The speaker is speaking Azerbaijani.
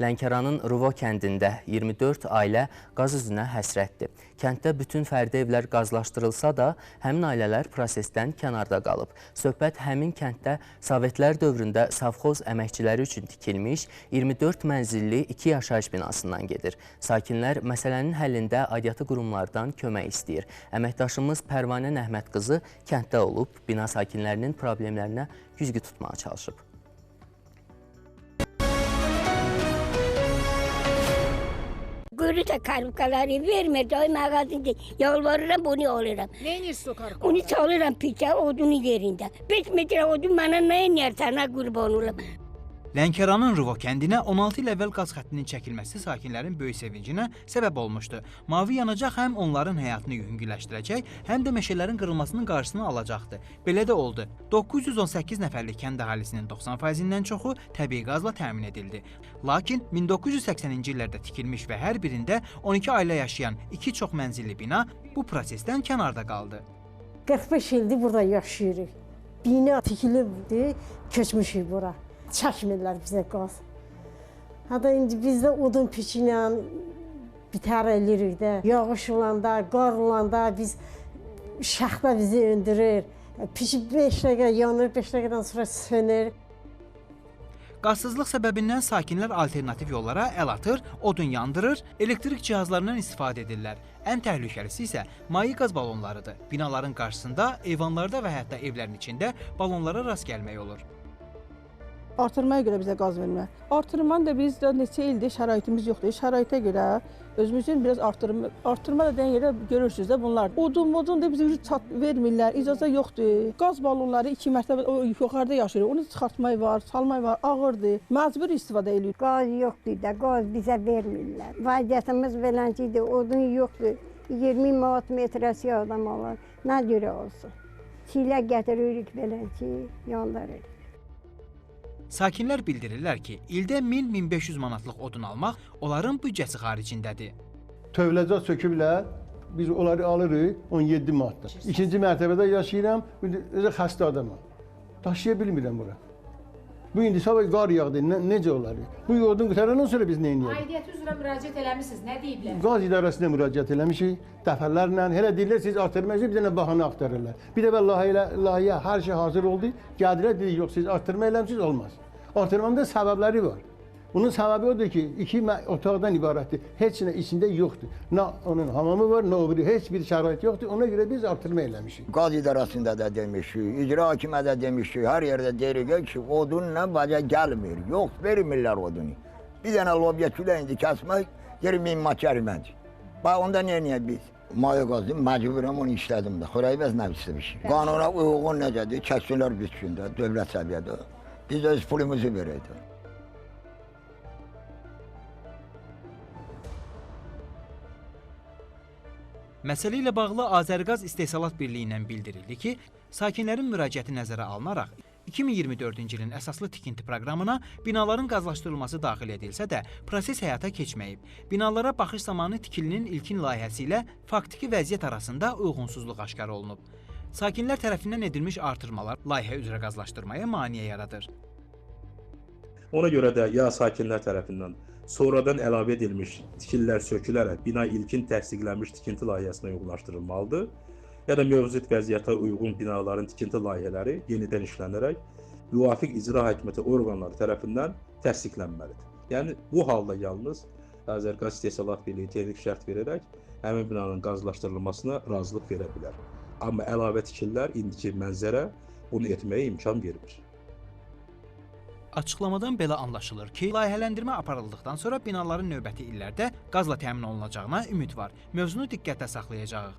Lənkəranın Ruvo kəndində 24 ailə qaz üzünə həsrətdir. Kənddə bütün fərdi evlər qazlaşdırılsa da, həmin ailələr prosesdən kənarda qalıb. Söhbət həmin kənddə Sovetlər dövründə savxoz əməkçiləri üçün tikilmiş 24 mənzilli 2 yaşayış binasından gedir. Sakinlər məsələnin həllində aidiyyatı qurumlardan kömək istəyir. Əməkdaşımız Pərvanə Nəhmət qızı kənddə olub, bina sakinlərinin problemlərinə güzgü tutmağa çalışıb. Görü de karıkaları vermedi. O mağazında yalvarırım bunu alırım. Neyiniz o karıkaları? Onu çalırım piçe odunu yerinde. 5 metre odun bana neyin yer sana kurban olayım. Lənkəranın Ruvo kəndinə 16 il əvvəl qaz xəttinin çəkilməsi sakinlərin böyük sevincinə səbəb olmuşdu. Mavi yanacaq həm onların həyatını yüngülləşdirəcək, həm də meşələrin qırılmasının qarşısını alacaqdı. Belə də oldu. 918 nəfərlik kənd əhalisinin 90%-dən çoxu təbii qazla təmin edildi. Lakin 1980-ci illərdə tikilmiş və hər birində 12 ailə yaşayan 2 çox mənzilli bina bu prosesdən kənarda qaldı. 45 ildir burada yaşayırıq. Bina tikilibdi, köçmüşük bura. Çəkmirlər bizə qaz. Hətta indi biz də odun piçi ilə bitər eləyirik də. Yağış olanda, qar olanda biz şaxta bizi öndürür. Piçi 5 dəqiqə yanır, 5 dəqiqədən sonra sönür. Qazsızlıq səbəbindən sakinlər alternativ yollara əl atır, odun yandırır, elektrik cihazlarından istifadə edirlər. Ən təhlükəlisi isə maye qaz balonlarıdır. Binaların qarşısında, eyvanlarda və hətta evlərin içində balonlara rast gəlmək olur. Artırmaya görə bizə qaz vermir. Artırmanı da bizdə neçə ildir şəraitimiz yoxdur. Şəraitə görə özümüzün biraz artırma da deyən yerdə görürsünüz də bunlar. Odun da bizə çat vermirlər, icazə yoxdur. Qaz balonları 2 mərtəbə yuxarıda yaşayır. Onu çıxartmaq var, salmaq var, ağırdır. Məcbur istifadə edirik. Qaz yoxdur da, qaz bizə vermirlər. Vəziyyətimiz beləncidir, odun yoxdur. 20 manat metrəsi adam alır. Nə görə olsun? Çilə gətiririk belənci, yandırırıq. Sakinlər bildirirlər ki, ildə 1000-1500 manatlıq odun almaq onların büdcəsi xaricindədir. Tövləcat söküblər, biz onları alırıq 17 manatda. İkinci mərtəbədə yaşayıram, özə xəstə adamam. Daşıya bilmirəm bura. Bu indi sabah qar yağdı, necə olar? Bu odun qutarandan sonra biz nə edəyik? Aidiyyəti üzrə müraciət eləmişsiniz, nə deyiblər? Qaz idarəsinə müraciət eləmişik, dəfələrlə. Hələ deyirlər, siz artırmayacaq, bir dənə bahanə axtarırlar. Bir də layihə, hər şey hazır oldu. Gəldilər, dedi, yox, siz artırma eləmişsiniz, olmaz. Artırmanın da səbəbləri var. Bunun səbəbi odur ki, 2 otaqdan ibarətdir. Heç nə içində yoxdur. Nə onun hamamı var, nə o biri, heç bir şərait yoxdur. Ona görə biz artırma eləmişik. Qaz idarəsində də demişik, icra hakimə də demişik, hər yerdə deyirik ki, odunla baca gəlmir. Yox, vermirlər odunu. Bir dənə lobya külə indi kəsmək, 20 manat gərimədir. Bax, onda niyə biz? Maye qazdım, məcburam onu işlədim də. Xörəybəz nə istəmişik. Qanuna uyğun necədir? Çəksinlər bütün də, dövlət səviyyədə. Biz öz pulumuzu verəydik. Məsələ ilə bağlı Azərqaz İstehsalat Birliyindən bildirildi ki, sakinlərin müraciəti nəzərə alınaraq 2024-cü ilin əsaslı tikinti proqramına binaların qazlaşdırılması daxil edilsə də, proses həyata keçməyib. Binalara baxış zamanı tikilinin ilkin layihəsi ilə faktiki vəziyyət arasında uyğunsuzluq aşkar olunub. Sakinlər tərəfindən edilmiş artırmalar layihə üzrə qazlaşdırmaya maneə yaradır. Ona görə də ya sakinlər tərəfindən sonradan əlavə edilmiş tikililər sökülərək bina ilkin təsdiqlənmiş tikinti layihəsinə uyğunlaşdırılmalıdır, ya da mövcud vəziyyətə uyğun binaların tikinti layihələri yenidən işlənərək müvafiq icra hakimiyyəti orqanları tərəfindən təsdiqlənməlidir. Yəni, bu halda yalnız Azərqaz İstehsalat Birliyi texnik şərt verərək həmin binanın qazlaşdırılmasına razılıq verə bilər. Amma əlavə tikililər indiki mənzərə bunu etməyə imkan vermir. Açıqlamadan belə anlaşılır ki, layihələndirmə aparıldıqdan sonra binaların növbəti illərdə qazla təmin olunacağına ümid var. Mövzunu diqqətdə saxlayacağıq.